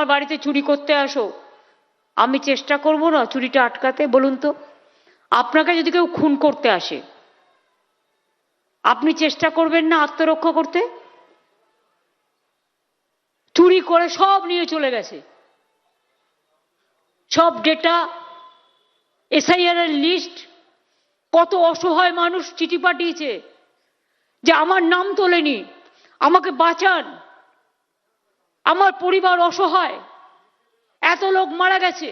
আমার বাড়িতে চুরি করতে আসো, আমি চেষ্টা করব না চুরিটা আটকাতে? বলুন তো, আপনাকে যদি কেউ খুন করতে আসে, আপনি চেষ্টা করবেন না আত্মরক্ষা করতে? চুরি করে সব নিয়ে চলে গেছে, সব ডেটা, এসআইআর এর লিস্ট। কত অসহায় মানুষ চিঠি পাঠিয়েছে যে আমার নাম তোলেনি, আমাকে বাঁচান, আমার পরিবার অসহায়, এত লোক মারা গেছে।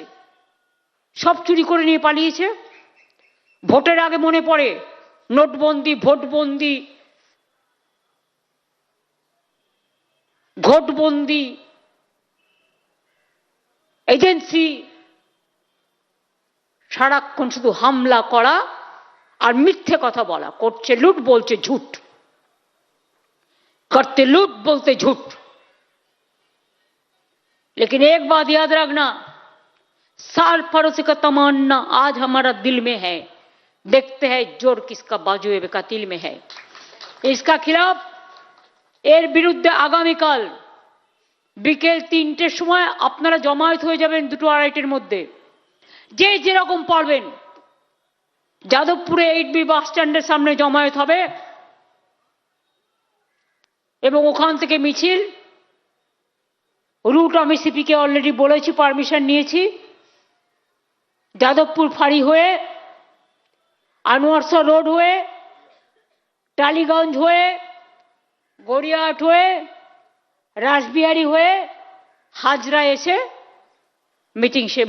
সব চুরি করে নিয়ে পালিয়েছে। ভোটের আগে মনে পড়ে নোটবন্দি, ভোটবন্দি, ভোটবন্দি, এজেন্সি, সারাক্ষণ শুধু হামলা করা আর মিথ্যে কথা বলা। করছে লুট, বলছে ঝুট, करते लूट बोलते झूठ। लेकिन एक बात याद रखना, साल पड़ोसी का तमन्ना आज हमारा दिल में है, देखते हैं जोर किसका बाजुए कातिल में है। इसका खिलाफ एर बिरुद्धे आगामीकाल बिकेल 3টের সময় আপনারা জমায়েত হয়ে যাবেন 2-2:30-এর মধ্যে। যে যেরকম পারবেন যাদবপুরে 8B বাস স্ট্যান্ডের সামনে জমায়েত হবে এবং ওখান থেকে মিছিল। রুট আমি সিপিকে অলরেডি বলেছি, পারমিশন নিয়েছি। যাদবপুর ফাঁড়ি হয়ে, আনোয়ারশাহ রোড হয়ে, টালিগঞ্জ হয়ে, গড়িয়াহাট হয়ে, রাসবিহারী হয়ে হাজরা এসে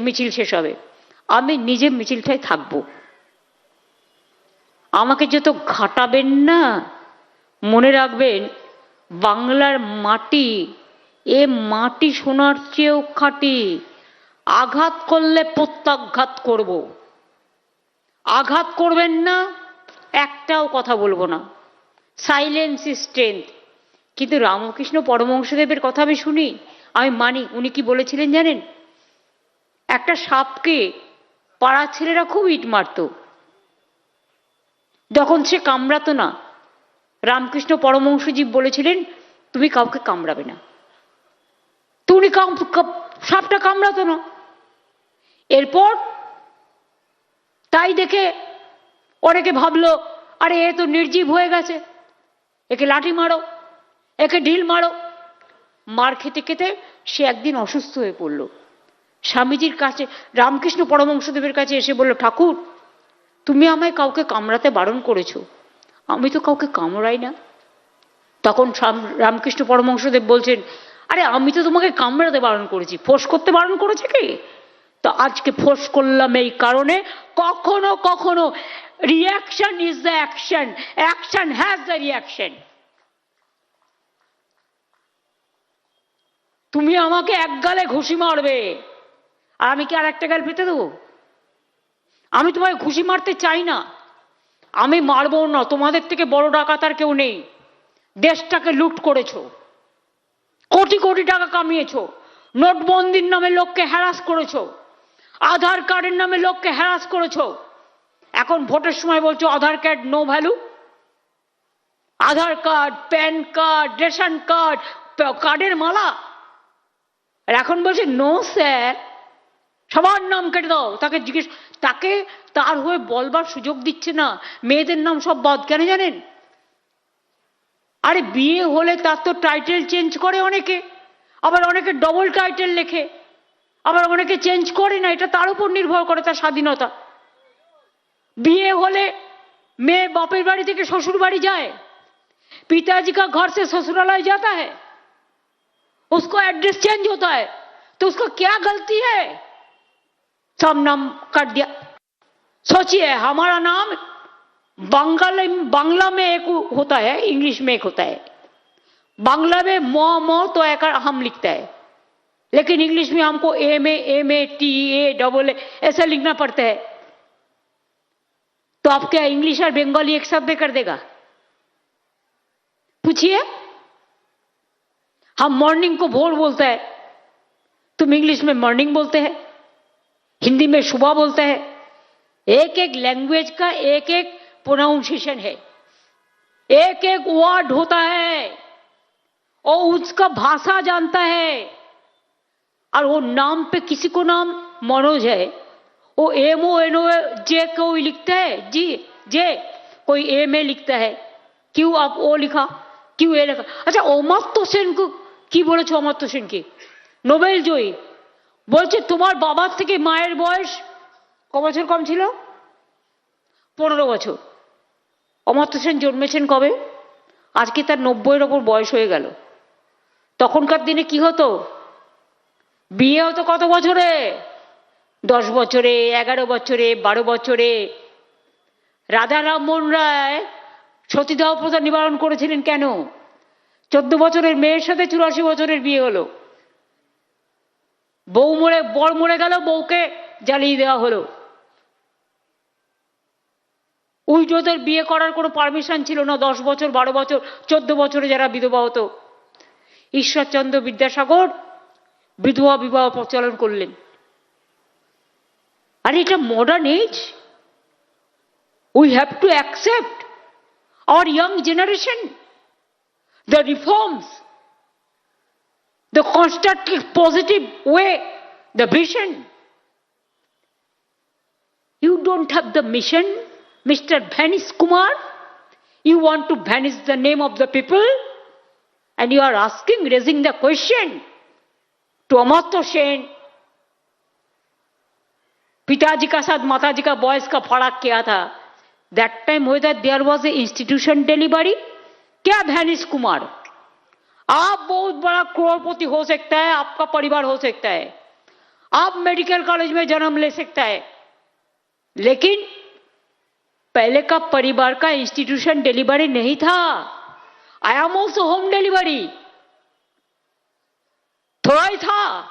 মিছিল শেষ হবে। আমি নিজে মিছিলটায় থাকবো। আমাকে যত ঘাটাবেন না, মনে রাখবেন বাংলার মাটি, এ মাটি সোনার চেয়েও খাঁটি। আঘাত করলে প্রত্যাঘাত করব, আঘাত করবেন না, একটাও কথা বলবো না। Silence is strength. কিন্তু রামকৃষ্ণ পরমহংসদেবের কথা আমি শুনি, আমি মানি। উনি কি বলেছিলেন জানেন? একটা সাপকে পাড়ার ছেলেরা খুব ইট মারত, যখন সে কামড়াতো না, রামকৃষ্ণ পরমহংসজি বলেছিলেন তুমি কাউকে কামড়াবে না। তো উনি সাপটা কামড়াতো না। এরপর তাই দেখে অনেকে ভাবলো আরে এ তো নির্জীব হয়ে গেছে, একে লাঠি মারো, একে ঢিল মারো। মার খেতে খেতে সে একদিন অসুস্থ হয়ে পড়ল। স্বামীজির কাছে, রামকৃষ্ণ পরমহংসদেবের কাছে এসে বলল, ঠাকুর তুমি আমায় কাউকে কামড়াতে বারণ করেছো, আমি তো কাউকে কামড়াই না। তখন রামকৃষ্ণ পরমহংসদেব বলছেন, আরে আমি তো তোমাকে কামড়াতে বারণ করেছি, ফোঁস করতে বারণ করেছে কে? তো আজকে ফোঁস করলাম এই কারণে, কখনো কখনো reaction is the action, action has the reaction. তুমি আমাকে এক গালে ঘুষি মারবে আর আমি কি আর একটা গাল পেতে দেবো? আমি তোমায় ঘুষি মারতে চাই না, আমি মারবো না। তোমাদের থেকে বড় ডাকাত আর কেউ নেই। দেশটাকে লুট করেছো, কোটি কোটি টাকা কামিয়েছো, নোটবন্দির নামে লোককে হ্যারাস করেছো, আধার কার্ডের নামে লোককে হ্যারাস করেছো। এখন ভোটের সময় বলছো Aadhaar card no value. Aadhaar card, PAN card, ration card, কার্ডের মালা। আর এখন বলছে নো স্যার, সবার নাম কেটে দাও। তাকে জিজ্ঞেস, তাকে তার হয়ে বলবার সুযোগ দিচ্ছে না। মেয়েদের নাম সব বাদ কেন জানেন? আরে বিয়ে হলে তার তো টাইটেল চেঞ্জ করে অনেকে, আবার অনেকে ডবল টাইটেল লেখে, আবার অনেকে চেঞ্জ করে না। এটা তার উপর নির্ভর করে, তার স্বাধীনতা। বিয়ে হলে মেয়ে বাপের বাড়ি থেকে শ্বশুর বাড়ি যায়, पिताजी का घर से ससुरालय जाता है, उसको एड्रेस चेंज होता है, तो उसको क्या गलती है? सब नाम काट दिया। सोचिए हमारा नाम बांग्ला में एक होता है, इंग्लिश में एक होता है। बांग्ला में मो तो एक हम लिखता है, लेकिन इंग्लिश में हमको MA ऐसा लिखना पड़ता है। तो आप क्या इंग्लिश और बंगाली एक साथ में कर देगा? पूछिए। हम मॉर्निंग को भोर बोलते हैं, तुम इंग्लिश में मॉर्निंग बोलते हैं, हिंदी में सुबह बोलते हैं। एक एक लैंग्वेज का एक एक प्रोनाउंसिएशन है, एक एक वर्ड होता है और उसका भाषा जानता है। और वो नाम पे किसी को नाम मनोज है, वो MONO जे कोई लिखता है, जी जे कोई एम ए लिखता है, क्यों आप ओ लिखा, क्यों ए लिखा? अच्छा অমর্ত্য সেন को কি বলেছো? অমর্ত্য সেনকে নোবেল জয়ী বলছে তোমার বাবার থেকে মায়ের বয়স ক বছর কম ছিল? 15 বছর। অমর্ত্য সেন জন্মেছেন কবে? আজকে তার 90-এর ওপর বয়স হয়ে গেল। তখনকার দিনে কি হতো? বিয়ে হতো কত বছরে? 10 বছরে, 11 বছরে, 12 বছরে। রাধা রামমোহন রায় সতীদাহ প্রথা নিবারণ করেছিলেন কেন? 14 বছরের মেয়ের সাথে 84 বছরের বিয়ে হলো। বউ মরে, বর মরে গেল, বউকে জ্বালিয়ে দেওয়া হলো। উইডোদের বিয়ে করার কোনো পারমিশন ছিল না। 10 বছর, 12 বছর, 14 বছরে যারা বিধবা হতো। ঈশ্বরচন্দ্র বিদ্যাসাগর বিধবা বিবাহ প্রচলন করলেন। আর এটা modern age. We have to accept our young generation, the reforms, the constructive positive way, the vision. You don't have the mission, Mr. Vanish Kumar. You want to vanish the name of the people, and you are asking, raising the question to Amartya Sen, पिताजी का साथ माताजी का boys का फर्क क्या था? That time whether there was a institution delivery, क्या भैनिश कुमार? आप बहुत बड़ा करोड़पति हो सकता है, आपका परिवार हो सकता है, आप मेडिकल कॉलेज में जन्म ले सकता है, लेकिन पहले का परिवार का इंस्टीट्यूशन डिलीवरी नहीं था। I am also home delivery, थोड़ा ही था।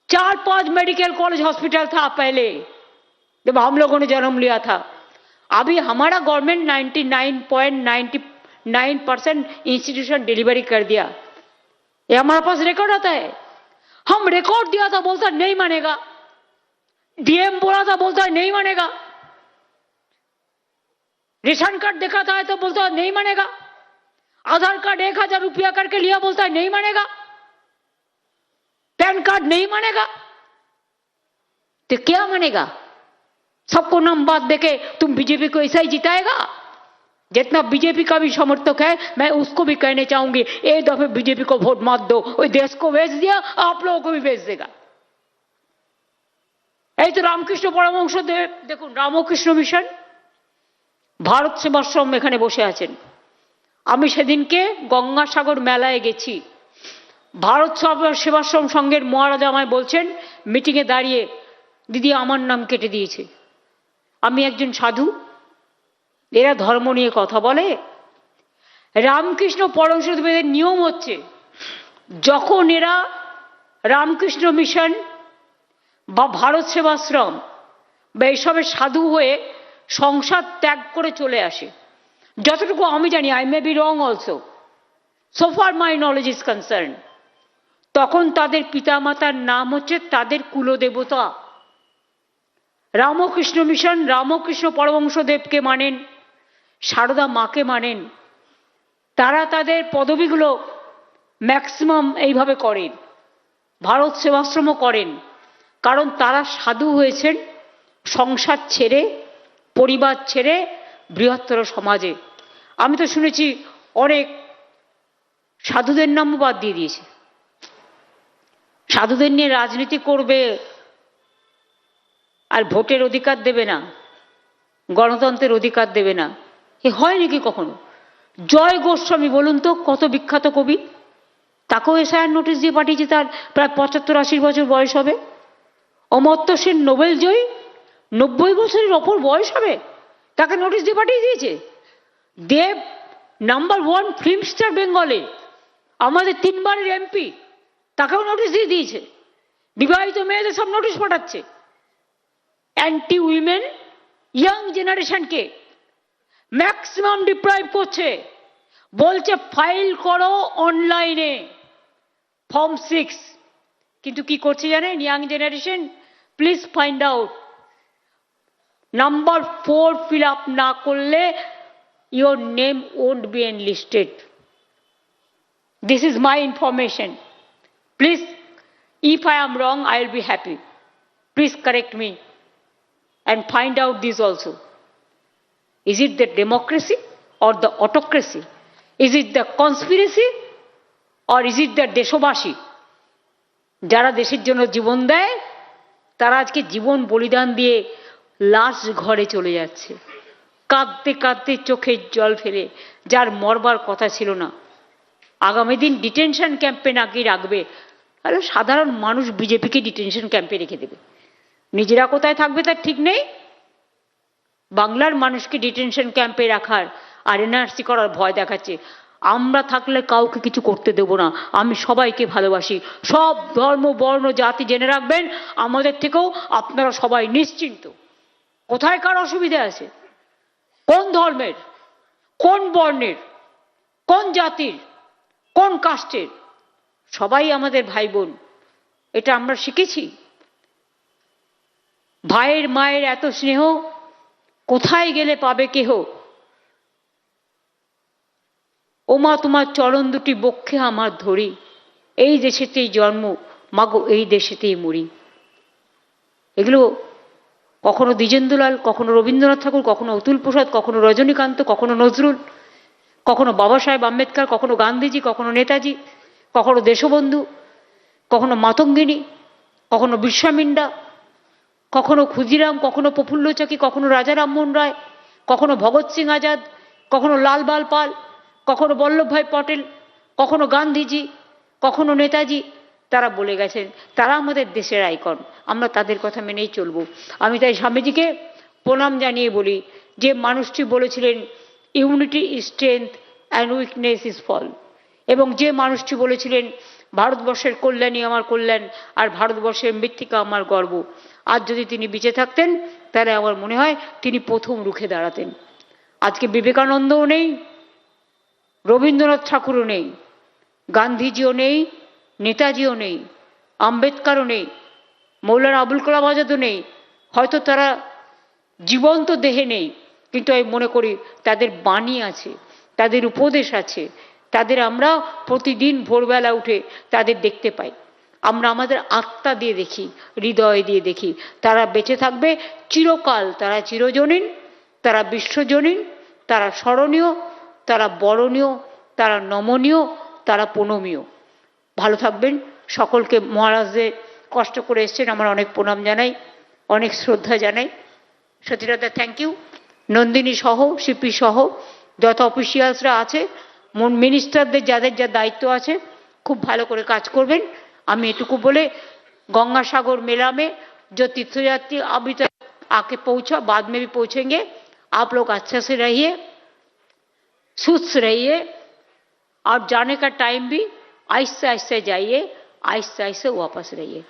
4-5 मेडिकल कॉलेज हॉस्पिटल था पहले जब हम लोगों ने जन्म लिया था। अभी हमारा गवर्नमेंट 99.99% इंस्टीट्यूशन डिलीवरी कर दिया। ये हमारे पास रिकॉर्ड आता है। हम रिकॉर्ड दिया था, बोलता नहीं मानेगा। डीएम बोला था, बोलता नहीं मानेगा। रेशन कार्ड देखा था तो बोलता नहीं मानेगा। आधार कार्ड 1000 रुपया करके लिया, बोलता नहीं मानेगा। पैन कार्ड नहीं मानेगा, तो क्या मानेगा? सबको नाम बात देके तुम बीजेपी को ऐसा ही जिताएगा? जितना बीजेपी का भी समर्थक है, मैं उसको भी कहने चाहूंगी, एक दफे बीजेपी को वोट मत दो। वो देश को बेच दिया, आप लोगों को भी बेच देगा। এই তো রামকৃষ্ণ পরমহংসদেব, দেখুন রামকৃষ্ণ মিশন, ভারত সেবাশ্রম এখানে বসে আছেন। আমি সেদিনকে গঙ্গাসাগর মেলায় গেছি। ভারত সেবাশ্রম সংঘের মহারাজা আমায় বলছেন মিটিংয়ে দাঁড়িয়ে, দিদি আমার নাম কেটে দিয়েছে। আমি একজন সাধু, এরা ধর্ম নিয়ে কথা বলে? রামকৃষ্ণ পরমহংসদেবের নিয়ম হচ্ছে, যখন এরা রামকৃষ্ণ মিশন বা ভারত সেবাশ্রম বা এইসবের সাধু হয়ে সংসার ত্যাগ করে চলে আসে, যতটুকু আমি জানি, I may be wrong also, so far my knowledge is concern, তখন তাদের পিতামাতার নাম হচ্ছে তাদের কুলদেবতা। রামকৃষ্ণ মিশন রামকৃষ্ণ পরমহংসদেবকে মানেন, সারদা মাকে মানেন। তারা তাদের পদবিগুলো ম্যাক্সিমাম এইভাবে করেন। ভারত সেবাশ্রমও করেন, কারণ তারা সাধু হয়েছেন সংসার ছেড়ে, পরিবার ছেড়ে, বৃহত্তর সমাজে। আমি তো শুনেছি অনেক সাধুদের নামও বাদ দিয়ে দিয়েছে। সাধুদের নিয়ে রাজনীতি করবে আর ভোটের অধিকার দেবে না, গণতন্ত্রের অধিকার দেবে না। এ হয় নাকি কখনো? জয় গোস্বামী বলুন তো, কত বিখ্যাত কবি, তাকেও এসআইআর নোটিশ দিয়ে পাঠিয়েছে, তার প্রায় 75-80 বছর বয়স হবে। অমর্ত্য সেন নোবেল জয়ী, 90 বছরের ওপর বয়স হবে, তাকে নোটিশ দিয়ে পাঠিয়ে দিয়েছে। দেব নাম্বার 1 ফিল্ম স্টার বেঙ্গলে, আমাদের 3 বারের এমপি, তাকেও নোটিশ দিয়ে দিয়েছে। বিবাহিত মেয়েদের সব নোটিশ পাঠাচ্ছে। অ্যান্টি উইমেন ইয়াং জেনারেশনকে ম্যাক্সিমাম ডিপ্রাইভ করছে, বলছে ফাইল করো অনলাইনে ফর্ম 6। কিন্তু কি করছে জানেন young generation? Please find out, number 4 fill up না করলে your name won't be enlisted. This is my information. Please If I am wrong, I will be happy. Please correct me and find out this also. Is it the democracy or the autocracy? Is it the conspiracy or is it the দেশবাসী যারা দেশের জন্য জীবন দেয় তারা আজকে জীবন বলিদান দিয়ে লাশ ঘরে চলে যাচ্ছে, কাঁদতে কাঁদতে চোখের জল ফেলে, যার মরবার কথা ছিল না। আগামী দিন ডিটেনশন ক্যাম্পে নাকি রাখবে, তাহলে সাধারণ মানুষ বিজেপিকে ডিটেনশন ক্যাম্পে রেখে দেবে। নিজেরা কোথায় থাকবে তার ঠিক নেই, বাংলার মানুষকে ডিটেনশন ক্যাম্পে রাখার আর এনআরসি করার ভয় দেখাচ্ছে। আমরা থাকলে কাউকে কিছু করতে দেব না, আমি সবাইকে ভালোবাসি, সব ধর্ম বর্ণ জাতি জেনে রাখবেন, আমাদের থেকেও আপনারা সবাই নিশ্চিন্ত। কোথায় কার অসুবিধা আছে, কোন ধর্মের, কোন বর্ণের, কোন জাতির, কোন কাস্টের, সবাই আমাদের ভাই বোন, এটা আমরা শিখেছি। ভাইয়ের মায়ের এত স্নেহ কোথায় গেলে পাবে কেহ, ওমা তোমার চরণ দুটি বক্ষে আমার ধরি, এই দেশেতেই জন্ম মাগো এই দেশেতেই মরি। এগুলো কখনো দ্বিজেন্দ্রলাল, কখনো রবীন্দ্রনাথ ঠাকুর, কখনো অতুল প্রসাদ, কখনো রজনীকান্ত, কখনো নজরুল, কখনো বাবা সাহেব আম্বেদকর, কখনো গান্ধীজি, কখনো নেতাজি, কখনো দেশবন্ধু, কখনো মাতঙ্গিনী, কখনো বিরসা মুন্ডা, কখনো ক্ষুদিরাম, কখনো প্রফুল্ল চাকি, কখনো রাজা রামমোহন রায়, কখনো ভগৎ সিং আজাদ, কখনো লালবাল পাল, কখনো বল্লভভাই পটেল, কখনো গান্ধীজি, কখনো নেতাজি, তারা বলে গেছেন, তারা আমাদের দেশের আইকন, আমরা তাদের কথা মেনেই চলবো। আমি তাই স্বামীজিকে প্রণাম জানিয়ে বলি, যে মানুষটি বলেছিলেন unity is strength and weakness is fall, এবং যে মানুষটি বলেছিলেন ভারতবর্ষের কল্যাণই আমার কল্যাণ আর ভারতবর্ষের মৃত্তিকা আমার গর্ব, আজ যদি তিনি বেঁচে থাকতেন তাহলে আমার মনে হয় তিনি প্রথম রুখে দাঁড়াতেন। আজকে বিবেকানন্দও নেই, রবীন্দ্রনাথ ঠাকুরও নেই, গান্ধীজিও নেই, নেতাজিও নেই, আম্বেদকরও নেই, মৌলানা আবুল কালাম আজাদও নেই, হয়তো তারা জীবন্ত দেহে নেই, কিন্তু আমি মনে করি তাদের বাণী আছে, তাদের উপদেশ আছে, তাদের আমরা প্রতিদিন ভোরবেলা উঠে তাদের দেখতে পাই, আমরা আমাদের আত্মা দিয়ে দেখি, হৃদয় দিয়ে দেখি। তারা বেঁচে থাকবে চিরকাল, তারা চিরজনীন, তারা বিশ্বজনীন, তারা স্মরণীয়, তারা বরণীয়, তারা নমনীয়, তারা প্রণমীয়। ভালো থাকবেন। সকলকে মহারাজদের কষ্ট করে এসছেন আমার অনেক প্রণাম জানাই, অনেক শ্রদ্ধা জানাই। সতীরাদা থ্যাংক ইউ, নন্দিনী সহ, সিপি সহ যত অফিসিয়ালসরা আছে, মিনিস্টারদের যাদের যা দায়িত্ব আছে খুব ভালো করে কাজ করবেন। আমি এটুকু বলে गंगासागर मेला में जो तीर्थयात्री अभी तक आके पहुंचा, बाद में भी पहुंचेंगे, आप लोग अच्छे से रहिए, सुस्त रहिए, और जाने का टाइम भी आहिस्ते आहिस्ते जाइए, आहिस्ते आहिस्ते वापस रहिए।